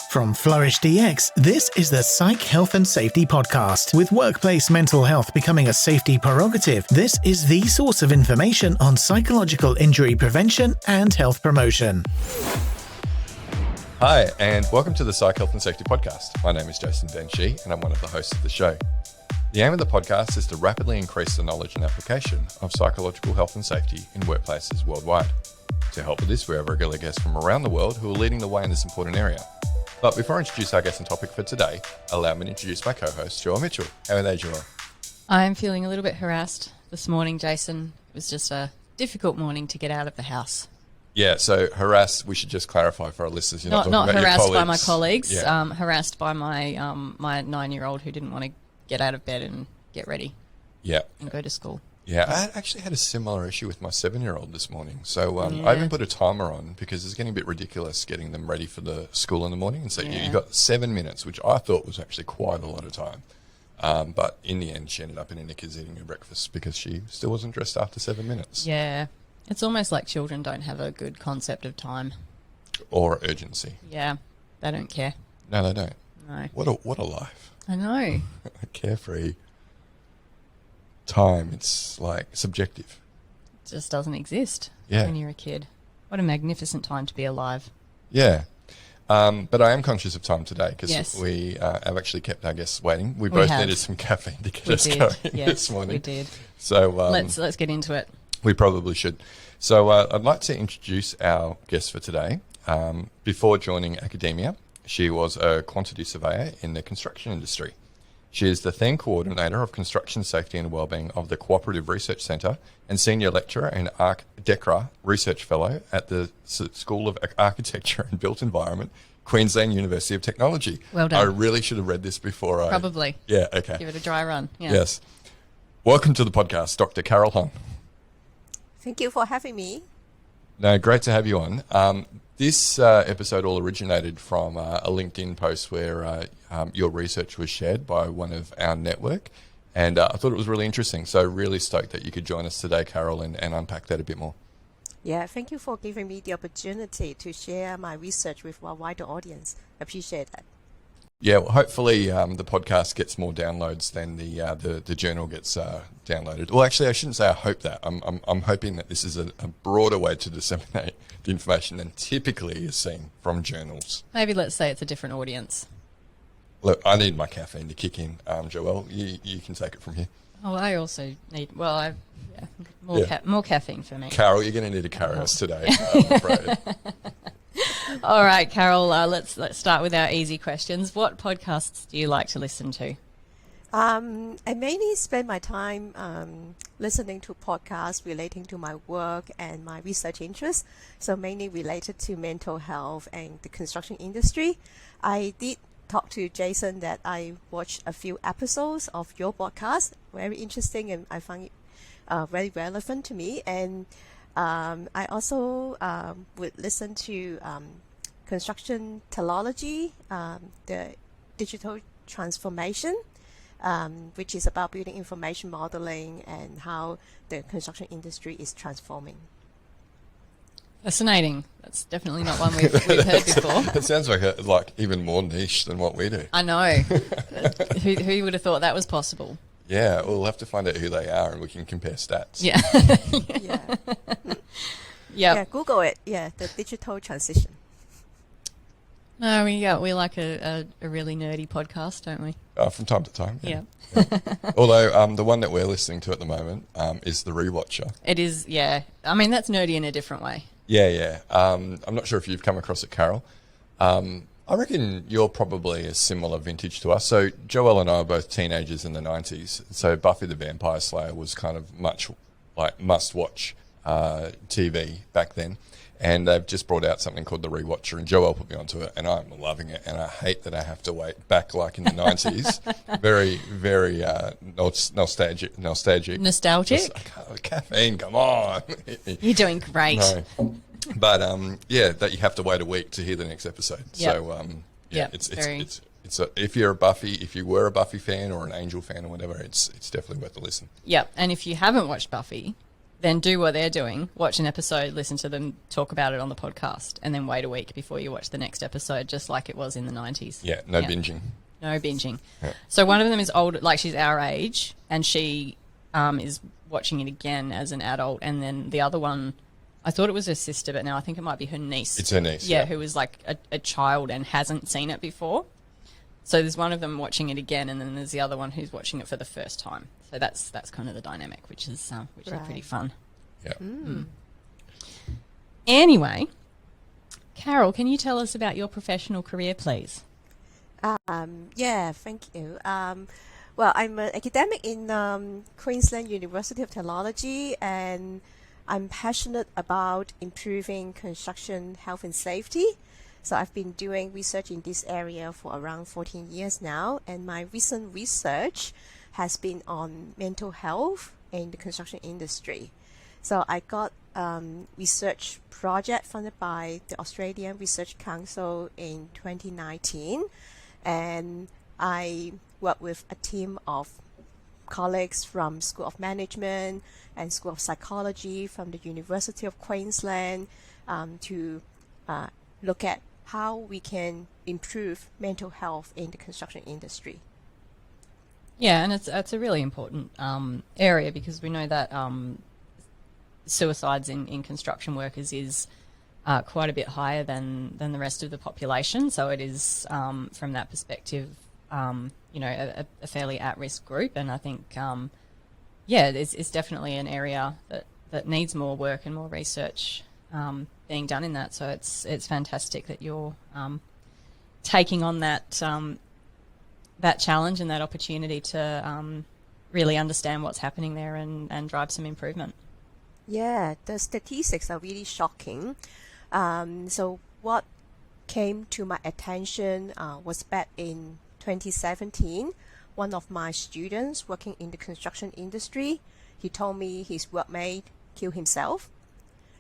From Flourish DX, this is the Psych Health and Safety Podcast. With workplace mental health becoming a safety prerogative, this is the source of information on psychological injury prevention and health promotion. Hi, and welcome to the Psych Health and Safety Podcast. My name is Jason Denshi, and I'm one of the hosts of the show. The aim of the podcast is to rapidly increase the knowledge and application of psychological health and safety in workplaces worldwide. To help with this, we have regular guests from around the world who are leading the way in this important area. But before I introduce our guest and topic for today, allow me to introduce my co-host, Joel Mitchell. How are they, Joel? I'm feeling a little bit harassed this morning, Jason. It was just a difficult morning to get out of the house. Yeah, so harassed, we should just clarify for our listeners. You're not talking about harassed your by my colleagues, yeah. Harassed by my my 9-year-old who didn't want to get out of bed and get ready and go to school. Yeah, I actually had a similar issue with my 7-year-old this morning. So I even put a timer on because it's getting a bit ridiculous getting them ready for the school in the morning. And so you got 7 minutes, which I thought was actually quite a lot of time. But in the end, she ended up in her knickers eating her breakfast because she still wasn't dressed after 7 minutes. Yeah, it's almost like children don't have a good concept of time. Or urgency. Yeah, they don't care. No, they don't. No. What a life. I know. A carefree time. It's like subjective. It just doesn't exist when you're a kid. What a magnificent time to be alive. Yeah. But I am conscious of time today because we have actually kept our guests waiting. We both needed some caffeine to get us going this morning. We did. So let's get into it. We probably should. So I'd like to introduce our guest for today. Before joining academia, she was a quantity surveyor in the construction industry. She is the then coordinator of construction safety and wellbeing of the Cooperative Research Centre and senior lecturer and ArchDECRA research fellow at the School of Architecture and Built Environment, Queensland University of Technology. Well done. I really should have read this before. Probably. Yeah, okay. Give it a dry run. Yeah. Yes. Welcome to the podcast, Dr Carol Hon. Thank you for having me. No, great to have you on. This episode all originated from a LinkedIn post where your research was shared by one of our network, and I thought it was really interesting. So really stoked that you could join us today, Carol, and unpack that a bit more. Yeah, thank you for giving me the opportunity to share my research with a wider audience. Appreciate that. Yeah, well, hopefully the podcast gets more downloads than the journal gets downloaded. Well, actually, I shouldn't say I hope that. I'm hoping that this is a broader way to disseminate the information than typically is seen from journals. Maybe let's say it's a different audience. Look, I need my caffeine to kick in. Joelle, you can take it from here. Oh, I also need. Well, more caffeine for me. Carol, you're going to need to carry us today, I'm afraid. All right, Carol. Let's start with our easy questions. What podcasts do you like to listen to? I mainly spend my time listening to podcasts relating to my work and my research interests, so mainly related to mental health and the construction industry. I did talk to Jason that I watched a few episodes of your podcast, very interesting, and I found it very relevant to me. And I also would listen to construction teleology, the digital transformation, which is about building information modeling and how the construction industry is transforming. Fascinating. That's definitely not one we've heard before. It sounds like even more niche than what we do. I know. Who would have thought that was possible? Yeah, we'll have to find out who they are and we can compare stats. Yeah. Yeah, Google it. Yeah, the digital transition. No, we like a really nerdy podcast, don't we? From time to time. Yeah. Although the one that we're listening to at the moment is The Rewatcher. It is, yeah. I mean, that's nerdy in a different way. Yeah. I'm not sure if you've come across it, Carol. I reckon you're probably a similar vintage to us. So Joelle and I are both teenagers in the 90s. So Buffy the Vampire Slayer was kind of much like must-watch TV back then. And they've just brought out something called The Rewatcher, and Joelle put me onto it, and I'm loving it. And I hate that I have to wait back like in the 90s. Very, very nostalgic. Caffeine, come on. You're doing great. No. But that you have to wait a week to hear the next episode. Yep. So if you were a Buffy fan or an Angel fan or whatever, it's definitely worth a listen. Yep. And if you haven't watched Buffy, then do what they're doing, watch an episode, listen to them talk about it on the podcast, and then wait a week before you watch the next episode, just like it was in the 90s. Yeah, no binging. No binging. Yeah. So one of them is older, like she's our age, and she is watching it again as an adult, and then the other one, I thought it was her sister, but now I think it might be her niece. It's her niece. Yeah, who was like a child and hasn't seen it before. So there's one of them watching it again, and then there's the other one who's watching it for the first time. So that's kind of the dynamic, which is pretty fun. Yeah. Anyway, Carol, can you tell us about your professional career, please? Yeah, thank you. Well, I'm an academic in Queensland University of Technology, and I'm passionate about improving construction health and safety. So I've been doing research in this area for around 14 years now, and my recent research has been on mental health in the construction industry. So I got research project funded by the Australian Research Council in 2019, and I worked with a team of colleagues from School of Management and School of Psychology from the University of Queensland to look at how we can improve mental health in the construction industry. Yeah, and it's a really important area, because we know that suicides in construction workers is quite a bit higher than the rest of the population. So it is, from that perspective, a fairly at-risk group. And I think, it's definitely an area that needs more work and more research being done in that. So it's fantastic that you're taking on that challenge and that opportunity to really understand what's happening there and drive some improvement. Yeah, the statistics are really shocking. So what came to my attention was back in 2017. One of my students working in the construction industry, he told me his workmate killed himself.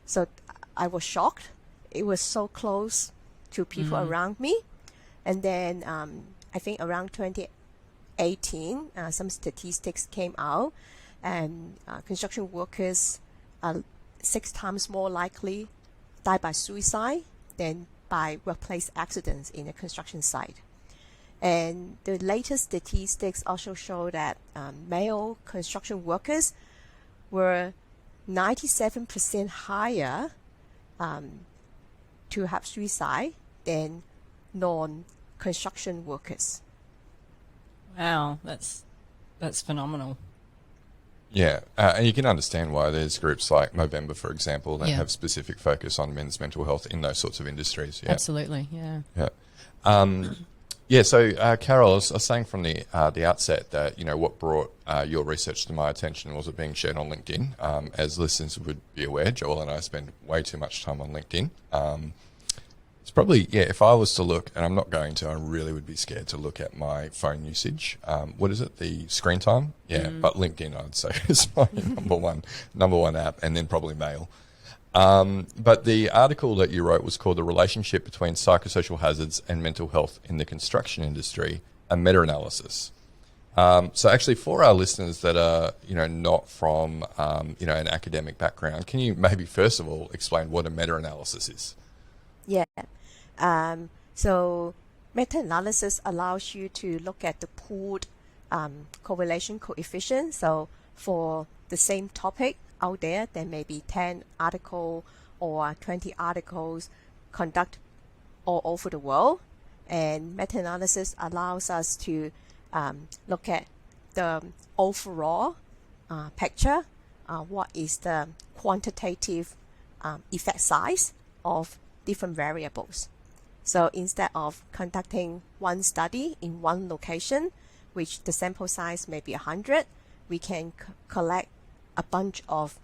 So I was shocked. It was so close to people around me. And then I think around 2018, some statistics came out, and construction workers are 6 times more likely die by suicide than by workplace accidents in a construction site. And the latest statistics also show that male construction workers were 97% higher to have suicide than non-construction workers. Wow, that's phenomenal. Yeah, and you can understand why there's groups like Movember, for example, that Yeah. have specific focus on men's mental health in those sorts of industries. Yeah. Absolutely, yeah. Yeah. So, Carol, I was saying from the outset that, what brought your research to my attention was it being shared on LinkedIn. As listeners would be aware, Joel and I spend way too much time on LinkedIn. It's probably, if I was to look, and I'm not going to, I really would be scared to look at my phone usage. What is it, the screen time? Yeah, but LinkedIn, I'd say, is my number one app, and then probably mail. But the article that you wrote was called "The Relationship Between Psychosocial Hazards and Mental Health in the Construction Industry, a Meta-Analysis." So actually, for our listeners that are, not from, an academic background, can you maybe first of all explain what a meta-analysis is? Yeah. So meta-analysis allows you to look at the pooled correlation coefficient. So for the same topic out there may be 10 articles or 20 articles conducted all over the world. And meta-analysis allows us to look at the overall picture. What is the quantitative effect size of different variables. So instead of conducting one study in one location, which the sample size may be 100, we can collect a bunch of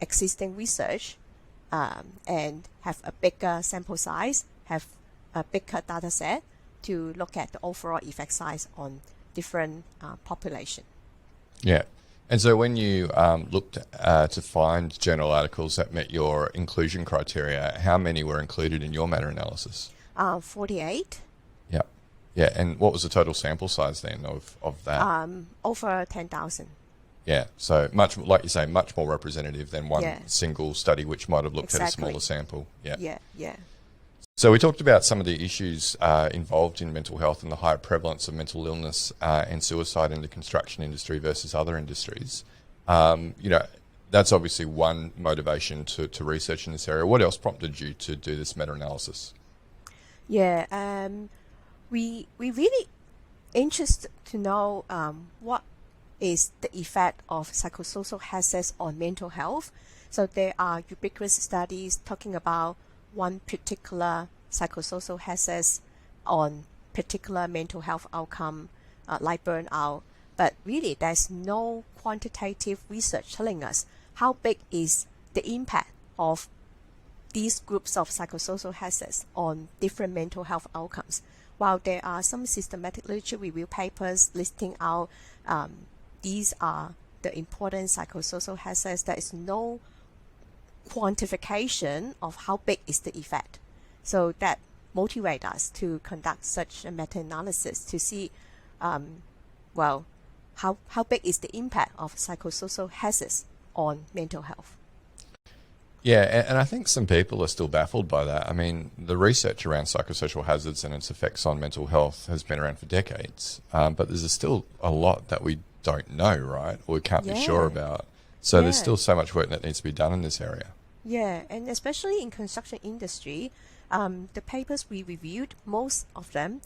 existing research and have a bigger sample size, have a bigger data set to look at the overall effect size on different population. Yeah. And so when you looked to find journal articles that met your inclusion criteria, how many were included in your meta-analysis? 48. Yeah. Yeah. And what was the total sample size then of that? Over 10,000. Yeah, so much, like you say, much more representative than one Yeah. single study, which might have looked at a Exactly. smaller sample. Yeah. Yeah. So we talked about some of the issues involved in mental health and the higher prevalence of mental illness and suicide in the construction industry versus other industries. That's obviously one motivation to research in this area. What else prompted you to do this meta-analysis? Yeah. We really interested to know what is the effect of psychosocial hazards on mental health. So there are ubiquitous studies talking about one particular psychosocial hazards on particular mental health outcome, like burnout. But really, there's no quantitative research telling us how big is the impact of these groups of psychosocial hazards on different mental health outcomes. While there are some systematic literature review papers listing out these are the important psychosocial hazards, there is no quantification of how big is the effect. So that motivates us to conduct such a meta-analysis to see, how big is the impact of psychosocial hazards on mental health. Yeah, and I think some people are still baffled by that. I mean, the research around psychosocial hazards and its effects on mental health has been around for decades, but there's still a lot that we don't know, right? Or we can't be sure about. So there's still so much work that needs to be done in this area. Yeah, and especially in construction industry, the papers we reviewed, most of them,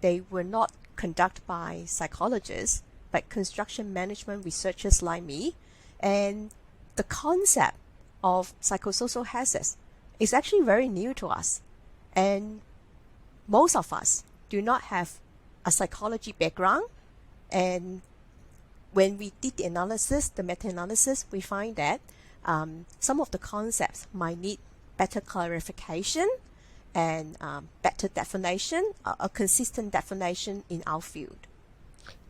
they were not conducted by psychologists, but construction management researchers like me. And the concept of psychosocial hazards is actually very new to us. And most of us do not have a psychology background. And when we did the analysis, the meta-analysis, we find that some of the concepts might need better clarification and better definition, a consistent definition in our field.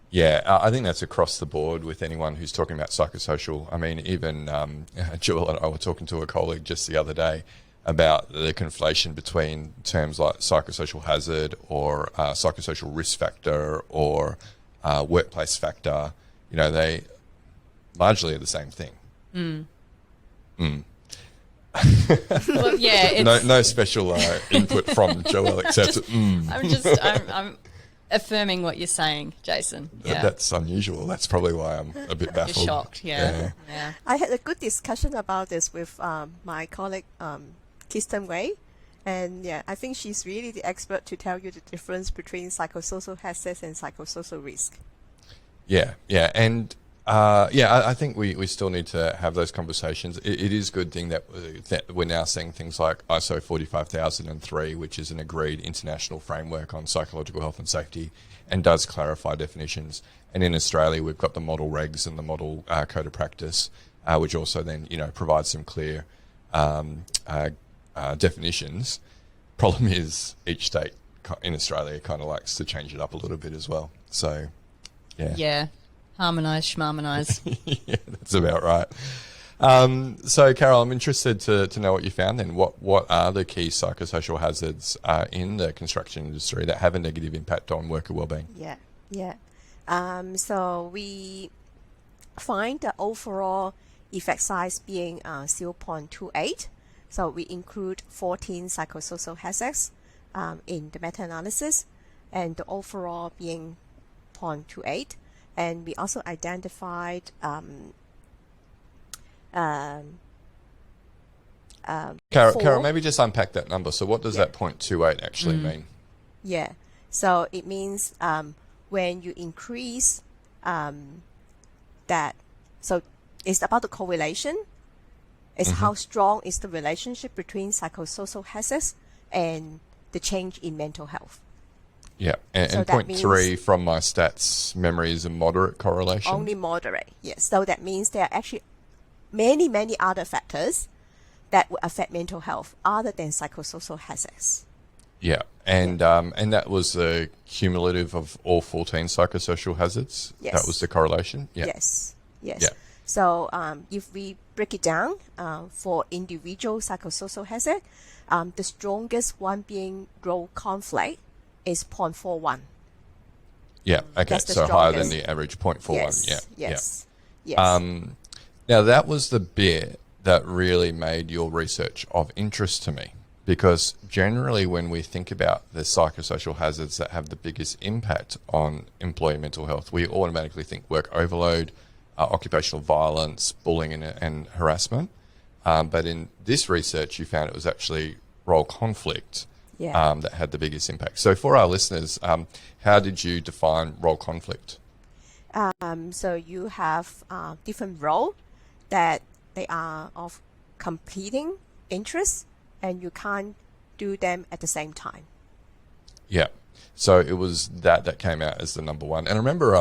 Yeah, I think that's across the board with anyone who's talking about psychosocial. I mean, even Joel and I were talking to a colleague just the other day about the conflation between terms like psychosocial hazard or psychosocial risk factor or workplace factor. They largely are the same thing. Well, yeah, it's, No special input from Joel except I'm affirming what you're saying, Jason. Yeah. That's unusual. That's probably why I'm a bit baffled. You're shocked, yeah. I had a good discussion about this with my colleague, Kirsten Wei. And I think she's really the expert to tell you the difference between psychosocial hazards and psychosocial risk. And I think we still need to have those conversations. It is a good thing that we're now seeing things like ISO 45003, which is an agreed international framework on psychological health and safety, and does clarify definitions. And in Australia, we've got the model regs and the model code of practice, which also then provides some clear definitions. Problem is, each state in Australia kind of likes to change it up a little bit as well. So, yeah. Harmonise, schmarmonise. Yeah, that's about right. So, Carol, I'm interested to know what you found then. What are the key psychosocial hazards in the construction industry that have a negative impact on worker wellbeing? So we find the overall effect size being 0.28. So we include 14 psychosocial hazards in the meta-analysis, and the overall being 0.28. And we also identified Carol, maybe just unpack that number. So what does that 0.28 actually mean? Yeah, so it means when you increase that, so it's about the correlation. It's how strong is the relationship between psychosocial hazards and the change in mental health. Yeah, and 0.3 from my stats memory is a moderate correlation? Only moderate, yes. So that means there are actually many, many other factors that will affect mental health other than psychosocial hazards. Yeah, and that was the cumulative of all 14 psychosocial hazards? Yes. That was the correlation? Yeah. Yes. Yeah. So if we break it down for individual psychosocial hazard, the strongest one being role conflict is 0.41. Yeah. Okay. That's the So higher than strongest. the average 0.41. Yes, Yeah. yes, Yeah. yes. Now that was the bit that really made your research of interest to me, because generally when we think about the psychosocial hazards that have the biggest impact on employee mental health, we automatically think work overload, occupational violence, bullying and harassment. But in this research, you found it was actually role conflict Yeah. that had the biggest impact. So for our listeners, how did you define role conflict? So you have different roles that they are of competing interests, and you can't do them at the same time. Yeah. So it was that came out as the number one. And I remember,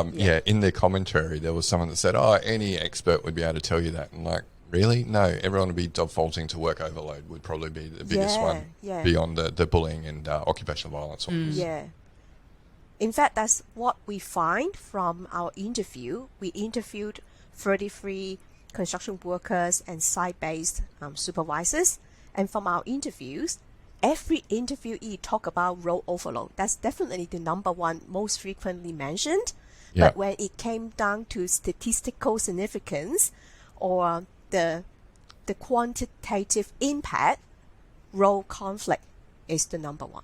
in their commentary, there was someone that said, any expert would be able to tell you that. And like, really? No, everyone would be defaulting to work overload would probably be the biggest one beyond the bullying and occupational violence. Yeah. In fact, that's what we find from our interview. We interviewed 33 construction workers and site-based supervisors. And from our interviews, every interviewee talk about role overload. That's definitely the number one most frequently mentioned. Yeah. But when it came down to statistical significance or the quantitative impact, role conflict is the number one.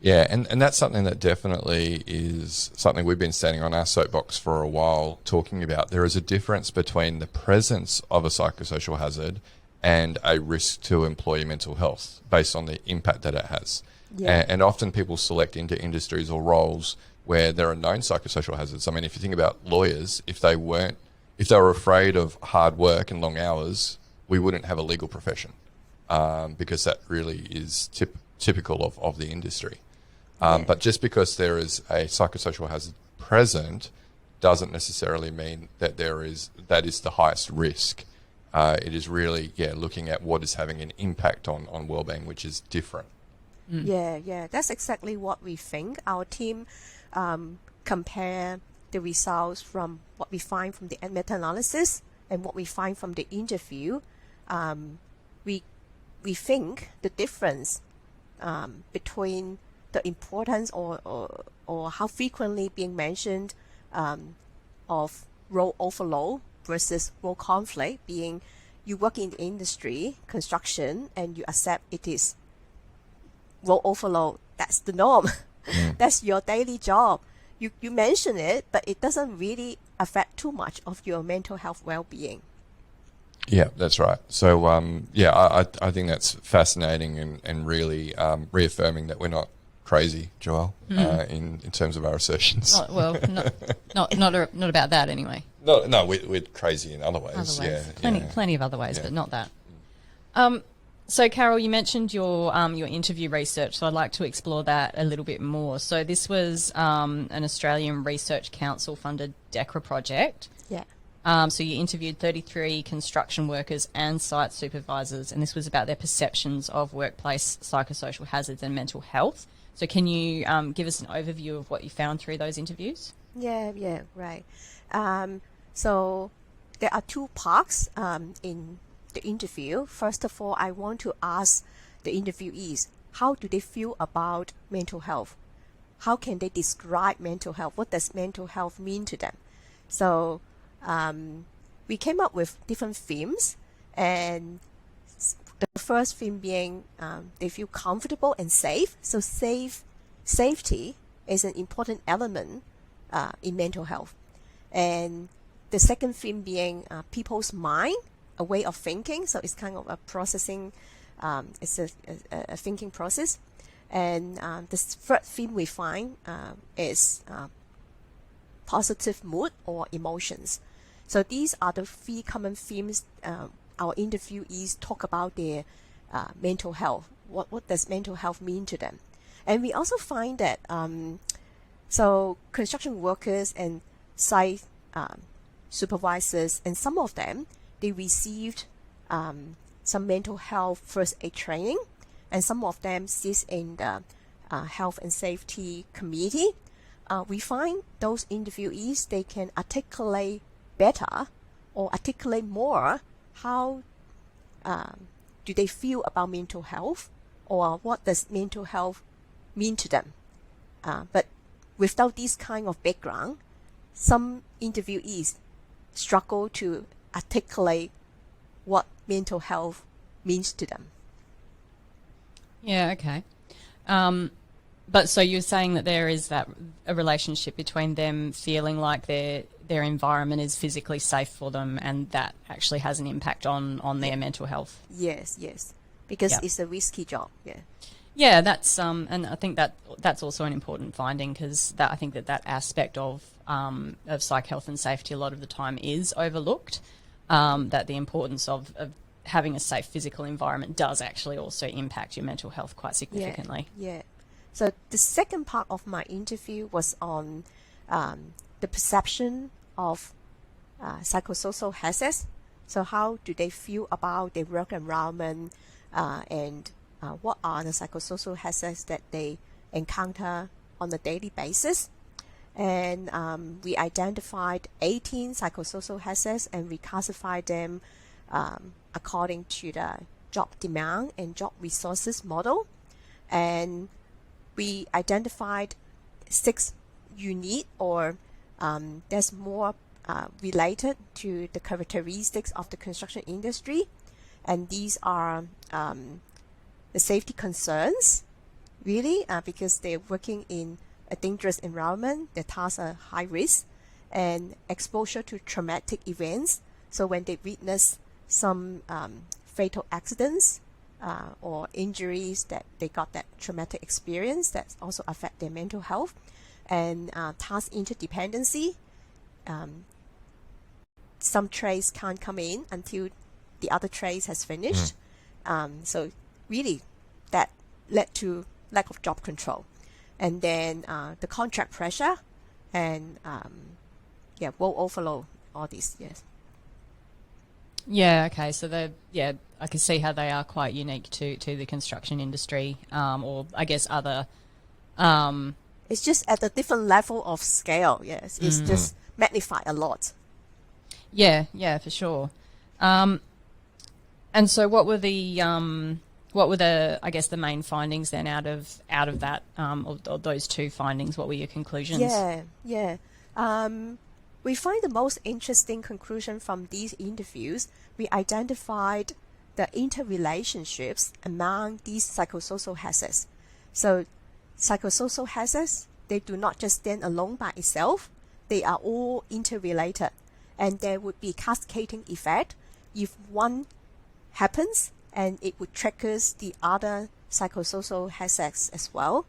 Yeah, and that's something that definitely is something we've been standing on our soapbox for a while talking about. There is a difference between the presence of a psychosocial hazard and a risk to employee mental health based on the impact that it has. Yeah. And often people select into industries or roles where there are known psychosocial hazards. I mean, if you think about lawyers, if they were afraid of hard work and long hours, we wouldn't have a legal profession because that really is typical of the industry. But just because there is a psychosocial hazard present doesn't necessarily mean that that is the highest risk. It is really, looking at what is having an impact on well-being, which is different. Yeah, that's exactly what we think. Our team compare the results from what we find from the meta-analysis and what we find from the interview. We think the difference between the importance or how frequently being mentioned of role overload versus role conflict, being you work in the industry, construction, and you accept it is role overload. That's the norm. That's your daily job. You mention it, but it doesn't really affect too much of your mental health well-being. Yeah, that's right. So, I think that's fascinating and really reaffirming that we're not crazy, Joelle, in terms of our assertions. Not about that anyway. No, we're crazy in other ways. Yeah, plenty of other ways, but not that. So, Carol, you mentioned your interview research, so I'd like to explore that a little bit more. So, this was an Australian Research Council funded DECRA project. Yeah. So you interviewed 33 construction workers and site supervisors, and this was about their perceptions of workplace psychosocial hazards and mental health. So can you give us an overview of what you found through those interviews? Yeah, right. So there are two parts in the interview. First of all, I want to ask the interviewees, how do they feel about mental health? How can they describe mental health? What does mental health mean to them? So we came up with different themes, and the first theme being they feel comfortable and safe. So safety is an important element in mental health. And the second theme being people's mind, a way of thinking. So it's kind of a processing, it's a thinking process. And the third theme we find is positive mood or emotions. So these are the three common themes our interviewees talk about their mental health. What does mental health mean to them? And we also find that so construction workers and site supervisors, and some of them, they received some mental health first aid training, and some of them sit in the health and safety committee. We find those interviewees, they can articulate better or articulate more how do they feel about mental health, or what does mental health mean to them. But without this kind of background, some interviewees struggle to articulate what mental health means to them. Yeah, okay. But so you're saying that there is a relationship between them feeling like their environment is physically safe for them, and that actually has an impact on their mental health. Yes, because Yeah. it's a risky job. Yeah. Yeah, that's and I think that's also an important finding, because I think that aspect of psych health and safety a lot of the time is overlooked. That the importance of having a safe physical environment does actually also impact your mental health quite significantly. Yeah. So the second part of my interview was on the perception of psychosocial hazards. So how do they feel about their work environment, and what are the psychosocial hazards that they encounter on a daily basis? And we identified 18 psychosocial hazards, and we classified them according to the job demand and job resources model. And we identified 6 unique or that's more related to the characteristics of the construction industry. And these are the safety concerns, really, because they're working in a dangerous environment, the tasks are high risk, and exposure to traumatic events. So when they witness some fatal accidents or injuries, that they got that traumatic experience, that also affect their mental health. And task interdependency, some trades can't come in until the other trades has finished. So really that led to lack of job control. And then the contract pressure and work overload, all these, yes. Yeah, okay. So I can see how they are quite unique to the construction industry, or I guess other. It's just at a different level of scale. Yes, it's just magnified a lot. Yeah, for sure. And so, what were the I guess the main findings then out of that or those 2 findings? What were your conclusions? Yeah. We find the most interesting conclusion from these interviews. We identified the interrelationships among these psychosocial hazards. So psychosocial hazards, they do not just stand alone by itself. They are all interrelated, and there would be cascading effect. If one happens, and it would triggers the other psychosocial hazards as well.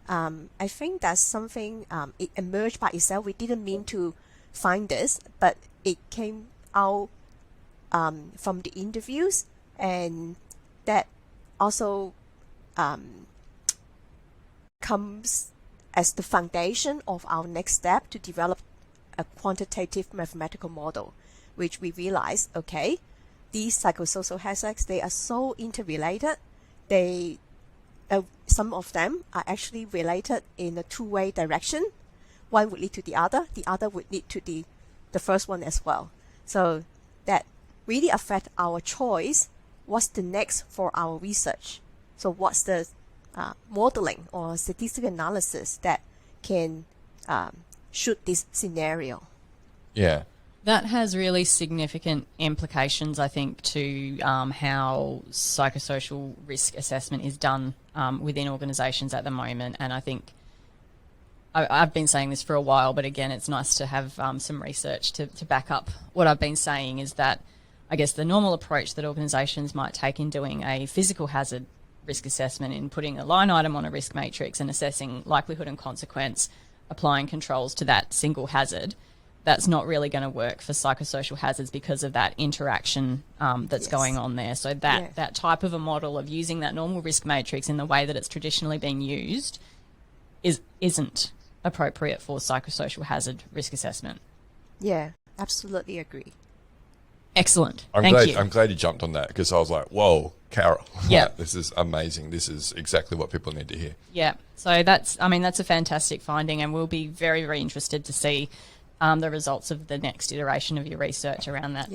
I think that's something it emerged by itself. We didn't mean to find this, but it came out from the interviews, and that also comes as the foundation of our next step to develop a quantitative mathematical model, which we realized, okay, these psychosocial hazards, they are so interrelated. They some of them are actually related in a 2-way direction. One would lead to the other would lead to the first one as well. So that really affect our choice. What's the next for our research? So what's the modeling or statistical analysis that can shoot this scenario? Yeah. That has really significant implications, I think, to how psychosocial risk assessment is done within organisations at the moment. And I think I've been saying this for a while, but again, it's nice to have some research to back up what I've been saying, is that I guess the normal approach that organisations might take in doing a physical hazard risk assessment, in putting a line item on a risk matrix and assessing likelihood and consequence, applying controls to that single hazard, that's not really going to work for psychosocial hazards because of that interaction that's going on there. So that type of a model of using that normal risk matrix in the way that it's traditionally been used isn't appropriate for psychosocial hazard risk assessment. Yeah, absolutely agree. Excellent. Thank you. I'm glad you jumped on that, because I was like, whoa, Carol, Yeah. like, this is amazing. This is exactly what people need to hear. Yeah. So that's a fantastic finding, and we'll be very, very interested to see the results of the next iteration of your research around that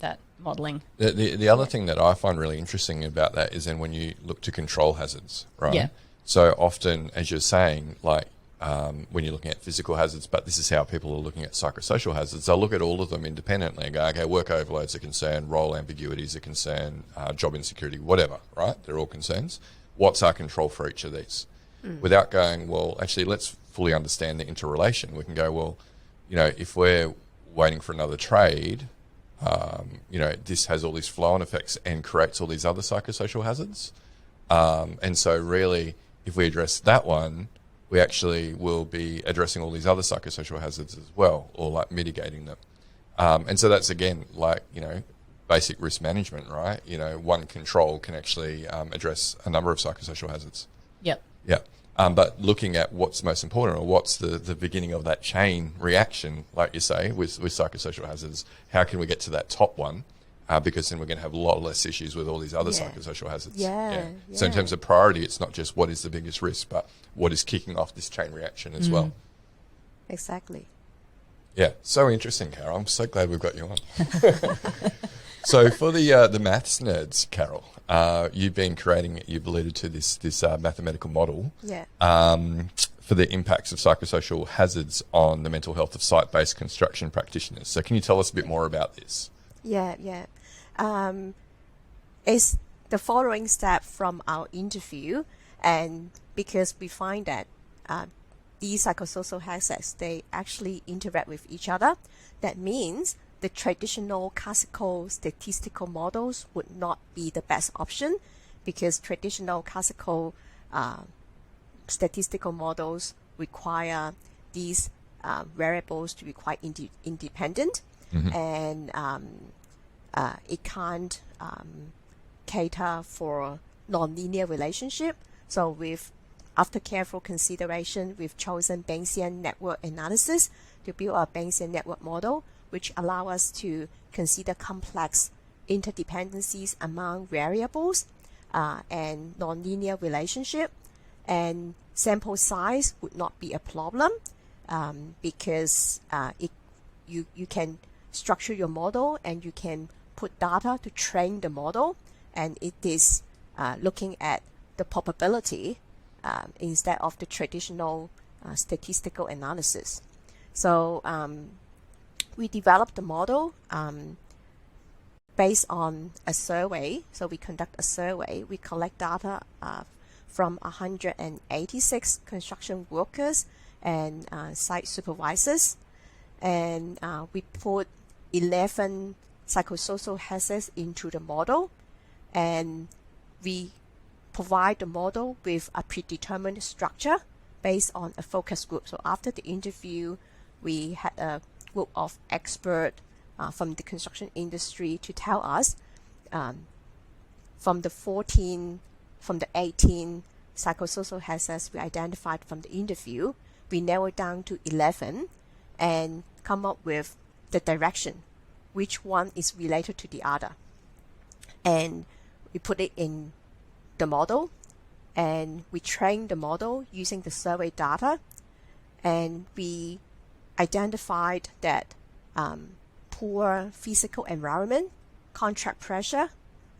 that modelling. The other thing that I find really interesting about that is then when you look to control hazards, right? Yeah. So often, as you're saying, like when you're looking at physical hazards, but this is how people are looking at psychosocial hazards. They'll look at all of them independently and go, okay, work overload's a concern, role ambiguity is a concern, job insecurity, whatever, right? They're all concerns. What's our control for each of these? Without going, well, actually, let's fully understand the interrelation. We can go, well, if we're waiting for another trade, this has all these flow-on effects and creates all these other psychosocial hazards. And so really, if we address that one, we actually will be addressing all these other psychosocial hazards as well, or like mitigating them. And so that's, again, like, basic risk management, right? One control can actually address a number of psychosocial hazards. Yep. Yeah. But looking at what's most important, or what's the beginning of that chain reaction, like you say, with psychosocial hazards, how can we get to that top one? Because then we're going to have a lot less issues with all these other psychosocial hazards. Yeah. So in terms of priority, it's not just what is the biggest risk, but what is kicking off this chain reaction as well. Exactly. Yeah, so interesting, Carol. I'm so glad we've got you on. So for the maths nerds, Carol, you've alluded to this mathematical model for the impacts of psychosocial hazards on the mental health of site-based construction practitioners. So can you tell us a bit more about this? Yeah. It's the following step from our interview, and because we find that these psychosocial hazards, they actually interact with each other. That means the traditional classical statistical models would not be the best option, because traditional classical statistical models require these variables to be quite independent, and it can't cater for nonlinear relationship. So after careful consideration, we've chosen Bayesian Network analysis to build a Bayesian Network model, which allow us to consider complex interdependencies among variables and nonlinear relationship. And sample size would not be a problem because you can structure your model and you can put data to train the model, and it is looking at the probability instead of the traditional statistical analysis. So we developed the model based on a survey. So we conduct a survey. We collect data from 186 construction workers and site supervisors. And we put 11 psychosocial hazards into the model. And we provide the model with a predetermined structure based on a focus group. So after the interview, we had a group of experts from the construction industry to tell us from the 18 psychosocial hazards we identified from the interview, we narrowed down to 11 and come up with the direction, which one is related to the other. And we put it in the model, and we train the model using the survey data, and we identified that poor physical environment, contract pressure,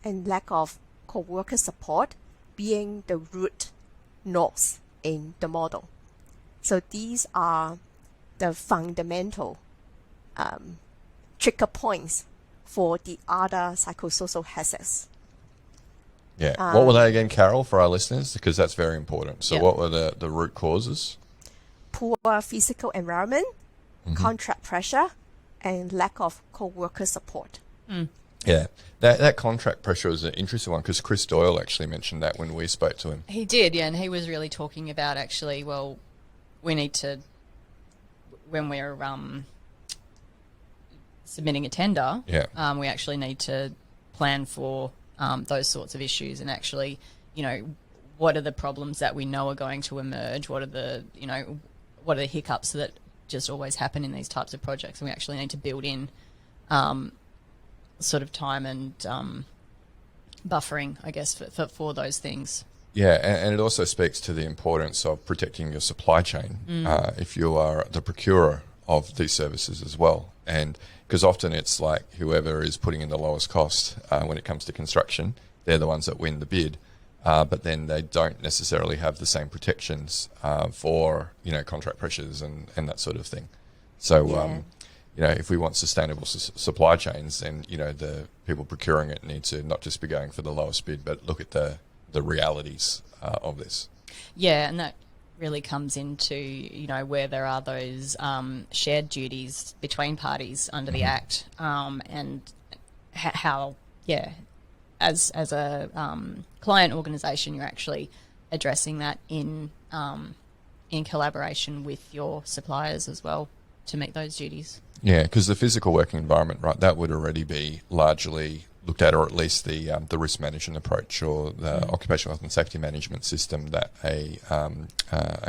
and lack of co-worker support being the root nodes in the model. So these are the fundamental trigger points for the other psychosocial hazards. Yeah. What were they again, Carol, for our listeners? Because that's very important. So what were the root causes? Poor physical environment, contract pressure, and lack of co-worker support. Yeah. That contract pressure was an interesting one, because Chris Doyle actually mentioned that when we spoke to him. He did, yeah, and he was really talking about actually, well, we need to, when we're submitting a tender, we actually need to plan for those sorts of issues, and actually, what are the problems that we know are going to emerge? What are the hiccups that just always happen in these types of projects? And we actually need to build in sort of time and buffering, I guess, for those things. Yeah, and it also speaks to the importance of protecting your supply chain if you are the procurer of these services as well. And because often it's like whoever is putting in the lowest cost when it comes to construction, they're the ones that win the bid. but then they don't necessarily have the same protections for, contract pressures and that sort of thing. So, if we want sustainable supply chains, then, the people procuring it need to not just be going for the lowest bid, but look at the realities of this. Yeah, and that really comes into, where there are those shared duties between parties under the Act, and how, as a client organisation, you're actually addressing that in collaboration with your suppliers as well to meet those duties. Yeah, because the physical working environment, right, that would already be largely looked at, or at least the risk management approach or the occupational health and safety management system that a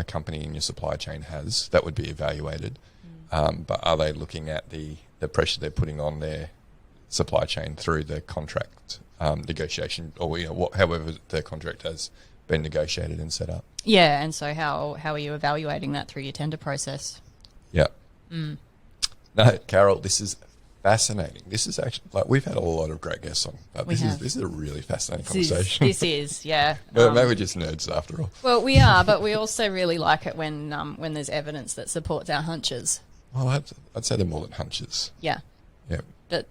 company in your supply chain has, that would be evaluated. But are they looking at the pressure they're putting on their supply chain through the contract negotiation, or however the contract has been negotiated and set up? Yeah, and so how are you evaluating that through your tender process? Yeah. No, Carol, this is fascinating. This is actually, we've had a lot of great guests on, but this is a really fascinating conversation. This is, yeah. Maybe we're just nerds after all. Well, we are, but we also really like it when there's evidence that supports our hunches. Well, I'd say they're more than hunches. Yeah. Yeah. But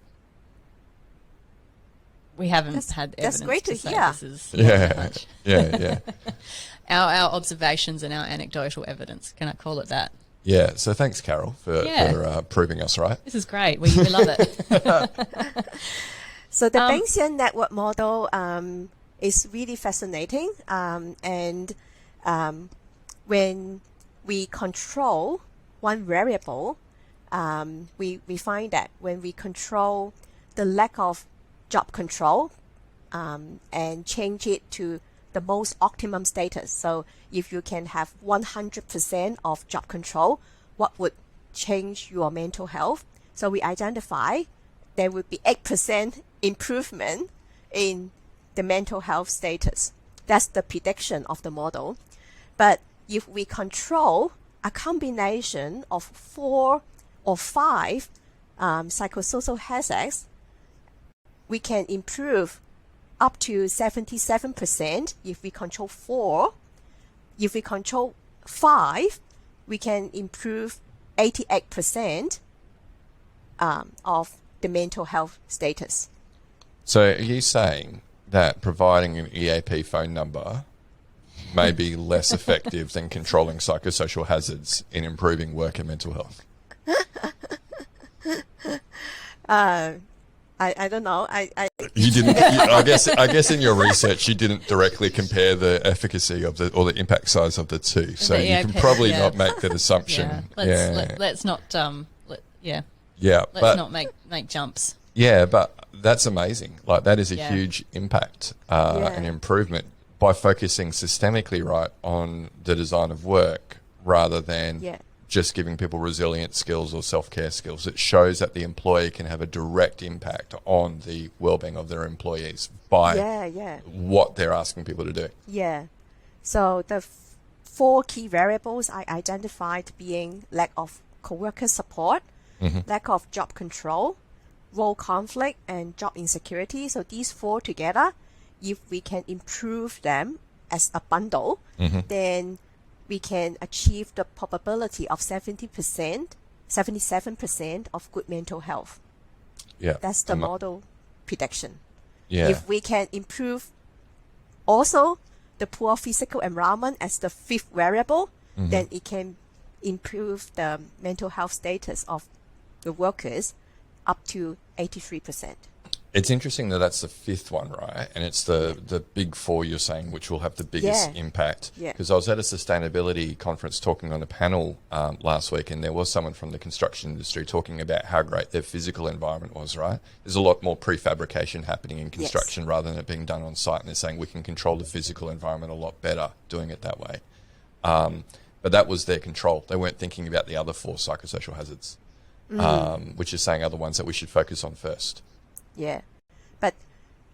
we haven't had evidence. That's great to say hear. This is Yeah. a hunch. Yeah. Our observations and our anecdotal evidence. Can I call it that? Yeah. So thanks, Carol, for proving us right. This is great. We love it. So the Bayesian Network model is really fascinating. And when we control one variable, we find that when we control the lack of job control and change it to the most optimum status. So if you can have 100% of job control, what would change your mental health? So we identify there would be 8% improvement in the mental health status. That's the prediction of the model. But if we control a combination of 4 or 5 psychosocial hazards, we can improve up to 77% if we control 4. If we control 5, we can improve 88% of the mental health status. So are you saying that providing an EAP phone number may be less effective than controlling psychosocial hazards in improving work and mental health? I don't know. You didn't. I guess in your research you didn't directly compare the efficacy of or the impact size of the two, so The you can EAP, probably not make that assumption. Let's not. Let's not make jumps. Yeah, but that's amazing. Like that is a huge impact and improvement by focusing systemically right on the design of work rather than just giving people resilient skills or self-care skills. It shows that the employee can have a direct impact on the well-being of their employees by what they're asking people to do. Yeah. So the 4 key variables I identified being lack of coworker support, lack of job control, role conflict, and job insecurity. So these 4 together, if we can improve them as a bundle, then we can achieve the probability of 77% of good mental health. Yeah. That's the model prediction. Yeah. If we can improve also the poor physical environment as the 5th variable, then it can improve the mental health status of the workers up to 83%. It's interesting that that's the 5th one, right? And it's the big 4 you're saying, which will have the biggest impact. Because I was at a sustainability conference talking on a panel last week, and there was someone from the construction industry talking about how great their physical environment was, right? There's a lot more prefabrication happening in construction rather than it being done on site, and they're saying we can control the physical environment a lot better doing it that way. But that was their control. They weren't thinking about the other 4 psychosocial hazards, which is saying are the ones that we should focus on first. Yeah, but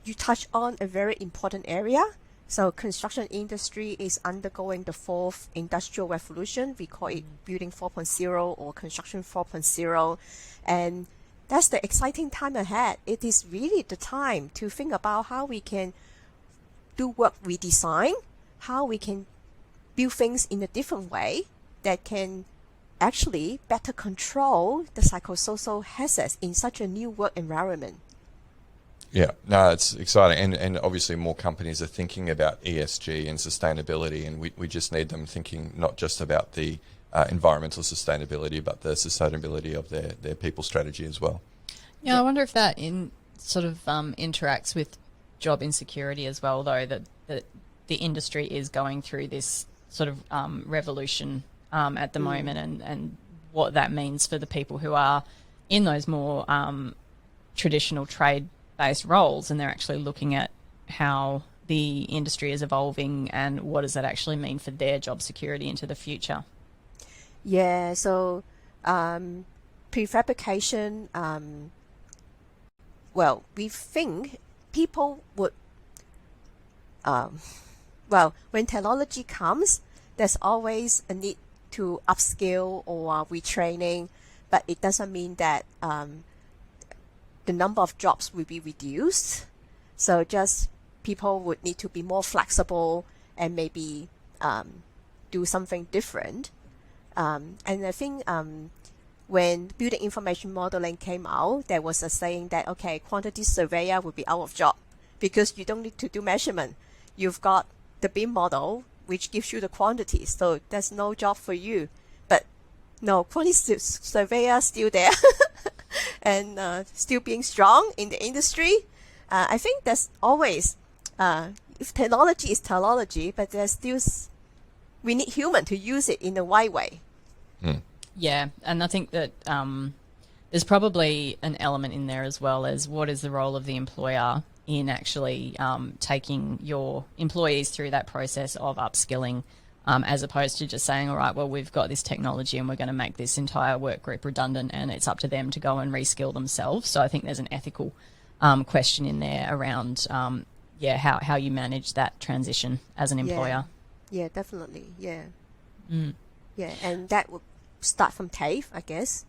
you touch on a very important area. So construction industry is undergoing the 4th industrial revolution. We call it building 4.0 or construction 4.0. And that's the exciting time ahead. It is really the time to think about how we can do work redesign, how we can build things in a different way that can actually better control the psychosocial hazards in such a new work environment. Yeah, no, it's exciting. And obviously more companies are thinking about ESG and sustainability, and we just need them thinking not just about the environmental sustainability, but the sustainability of their people strategy as well. Yeah, I wonder if that interacts with job insecurity as well, though, that the industry is going through this sort of revolution at the moment, and what that means for the people who are in those more traditional trade-based roles, and they're actually looking at how the industry is evolving and what does that actually mean for their job security into the future. Yeah, so prefabrication, well, we think people would, when technology comes, there's always a need to upskill or retraining, but it doesn't mean that the number of jobs will be reduced. So just people would need to be more flexible and maybe do something different. And I think when building information modeling came out, there was a saying that, okay, quantity surveyor will be out of job because you don't need to do measurement. You've got the BIM model, which gives you the quantity, so there's no job for you. But no, quantity surveyor still there and still being strong in the industry. I think there's always, if technology is technology, but there's still, we need human to use it in the right way. Yeah, and I think that there's probably an element in there as well as what is the role of the employer in actually taking your employees through that process of upskilling, as opposed to just saying, all right, well, we've got this technology and we're going to make this entire work group redundant and it's up to them to go and reskill themselves. So I think there's an ethical question in there around, how you manage that transition as an employer. Yeah, definitely. Yeah. Yeah, and that would start from TAFE, I guess.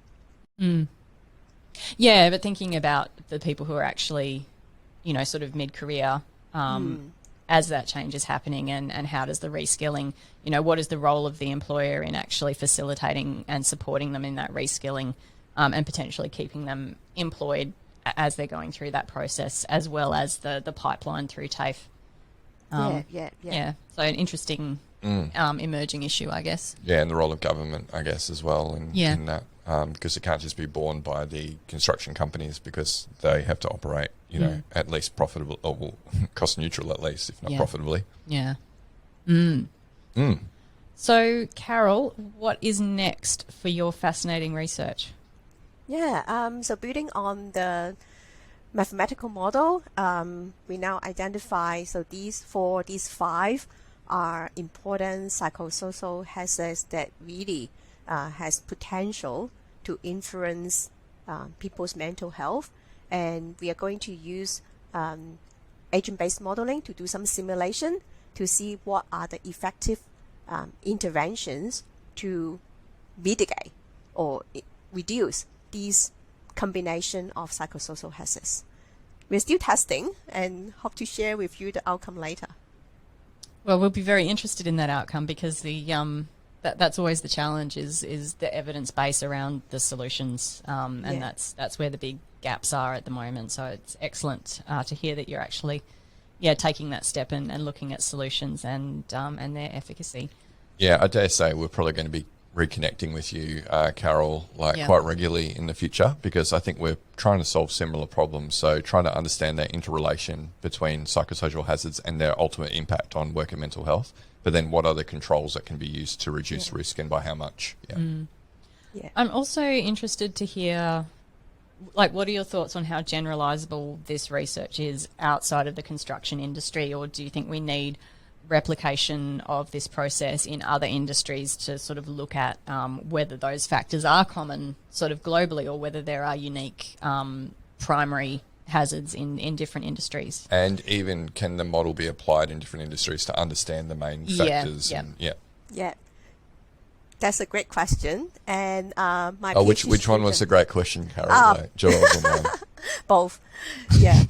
Yeah, but thinking about the people who are actually, sort of mid-career, as that change is happening, and how does the reskilling, what is the role of the employer in actually facilitating and supporting them in that reskilling, and potentially keeping them employed as they're going through that process, as well as the pipeline through TAFE. Yeah. So an interesting emerging issue, I guess. Yeah, and the role of government, I guess, as well in that, because it can't just be borne by the construction companies because they have to operate, at least profitable, or well, cost neutral at least, if not profitably. Yeah. So, Carol, what is next for your fascinating research? Yeah, so building on the mathematical model, we now identify, so these 5 are important psychosocial hazards that really has potential to influence people's mental health. And we are going to use agent-based modeling to do some simulation to see what are the effective interventions to mitigate or reduce these combination of psychosocial hazards. We're still testing and hope to share with you the outcome later. Well, we'll be very interested in that outcome because that's always the challenge is the evidence base around the solutions, and that's where the big gaps are at the moment. So it's excellent to hear that you're actually taking that step and looking at solutions and their efficacy. Yeah, I dare say we're probably going to be reconnecting with you, Carol, quite regularly in the future, because I think we're trying to solve similar problems. So trying to understand that interrelation between psychosocial hazards and their ultimate impact on worker mental health. But then what are the controls that can be used to reduce risk and by how much? Yeah. I'm also interested to hear, what are your thoughts on how generalizable this research is outside of the construction industry, or do you think we need replication of this process in other industries to sort of look at whether those factors are common sort of globally, or whether there are unique primary hazards in different industries? And even can the model be applied in different industries to understand the main factors? Yeah. That's a great question. And my which one was a great question, Carol? Joel's on mine. Both. Yeah.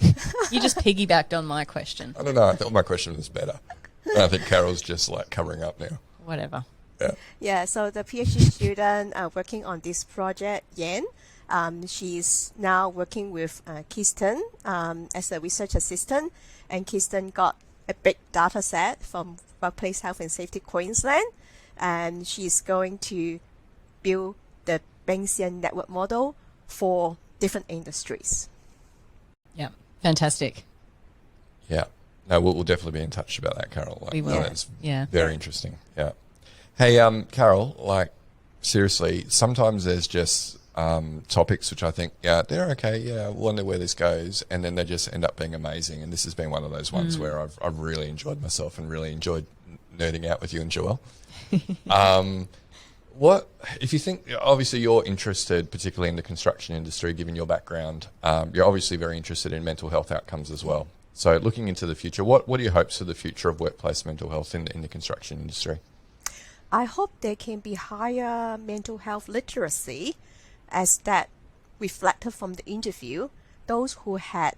You just piggybacked on my question. I don't know. I thought my question was better. And I think Carol's just like covering up now. Whatever. Yeah. Yeah, so the PhD student working on this project, Yan, she's now working with Kirsten as a research assistant, and Kirsten got a big data set from Workplace Health and Safety Queensland, and she's going to build the Bayesian Network model for different industries. Yeah, fantastic. Yeah. No, we'll definitely be in touch about that, Carol. Like, We will. That's Yeah. very interesting. Yeah. Hey, Carol, like, seriously, sometimes there's just topics which I think, yeah, they're okay, yeah, I wonder where this goes, and then they just end up being amazing. And this has been one of those ones where I've really enjoyed myself and really enjoyed nerding out with you and Joelle. What, if you think, obviously you're interested, particularly in the construction industry, given your background, you're obviously very interested in mental health outcomes as well. So looking into the future, what are your hopes for the future of workplace mental health in the construction industry? I hope there can be higher mental health literacy, as that reflected from the interview. Those who had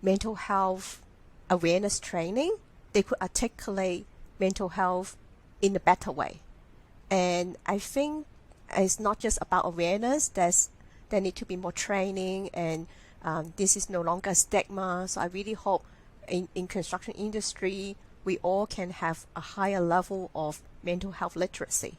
mental health awareness training, they could articulate mental health in a better way. And I think it's not just about awareness, there need to be more training, and this is no longer a stigma. So I really hope in construction industry, we all can have a higher level of mental health literacy.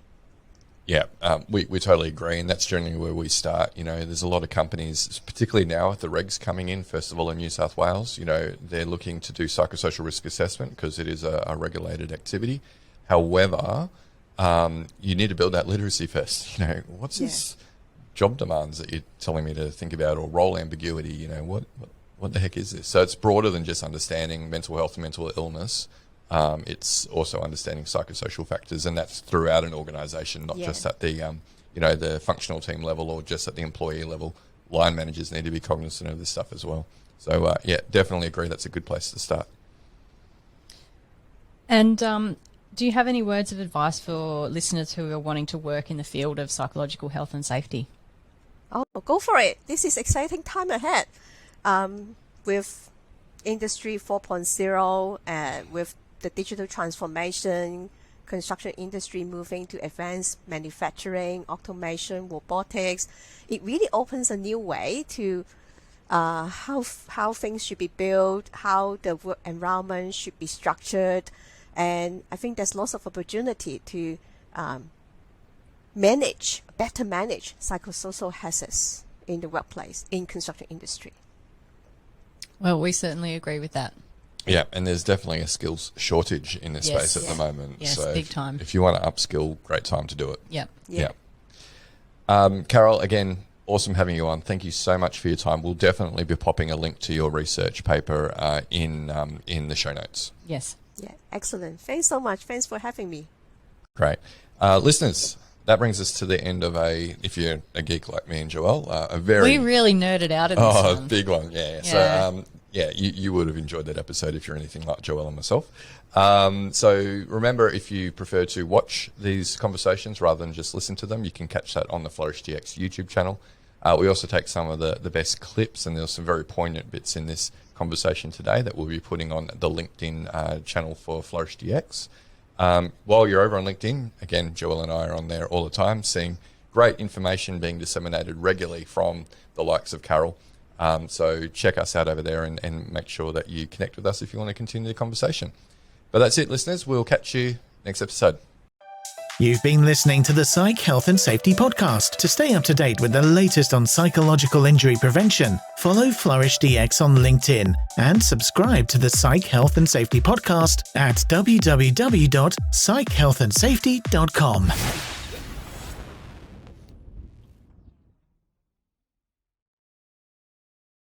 Yeah, we totally agree, and that's generally where we start. You know, there's a lot of companies, particularly now with the regs coming in, first of all in New South Wales, you know, they're looking to do psychosocial risk assessment because it is a regulated activity. However, you need to build that literacy first. You know, what's this job demands that you're telling me to think about, or role ambiguity? You know, what the heck is this? So it's broader than just understanding mental health and mental illness. It's also understanding psychosocial factors, and that's throughout an organisation, not just at the the functional team level or just at the employee level. Line managers need to be cognizant of this stuff as well. So definitely agree. That's a good place to start. And do you have any words of advice for listeners who are wanting to work in the field of psychological health and safety? Oh, go for it. This is exciting time ahead. With Industry 4.0 and with the digital transformation, construction industry moving to advanced manufacturing, automation, robotics, it really opens a new way to how things should be built, how the work environment should be structured. And I think there's lots of opportunity to better manage psychosocial hazards in the workplace, in construction industry. Well, we certainly agree with that. Yeah, and there's definitely a skills shortage in this space at the moment. Yes, so big time. If you want to upskill, great time to do it. Yep. Yeah. Carol, again, awesome having you on. Thank you so much for your time. We'll definitely be popping a link to your research paper in the show notes. Yes. Yeah, excellent. Thanks so much. Thanks for having me. Great. Listeners, that brings us to the end of if you're a geek like me and Joelle, a very... We really nerded out in this one. Big one, yeah. So, you would have enjoyed that episode if you're anything like Joelle and myself. So remember, if you prefer to watch these conversations rather than just listen to them, you can catch that on the Flourish DX YouTube channel. We also take some of the best clips, and there's some very poignant bits in this conversation today that we'll be putting on the LinkedIn channel for Flourish DX. While you're over on LinkedIn, again, Joelle and I are on there all the time, seeing great information being disseminated regularly from the likes of Carol. So check us out over there and make sure that you connect with us if you want to continue the conversation. But that's it, listeners. We'll catch you next episode. You've been listening to the Psych Health and Safety Podcast. To stay up to date with the latest on psychological injury prevention, follow Flourish DX on LinkedIn and subscribe to the Psych Health and Safety Podcast at www.psychealthandsafety.com.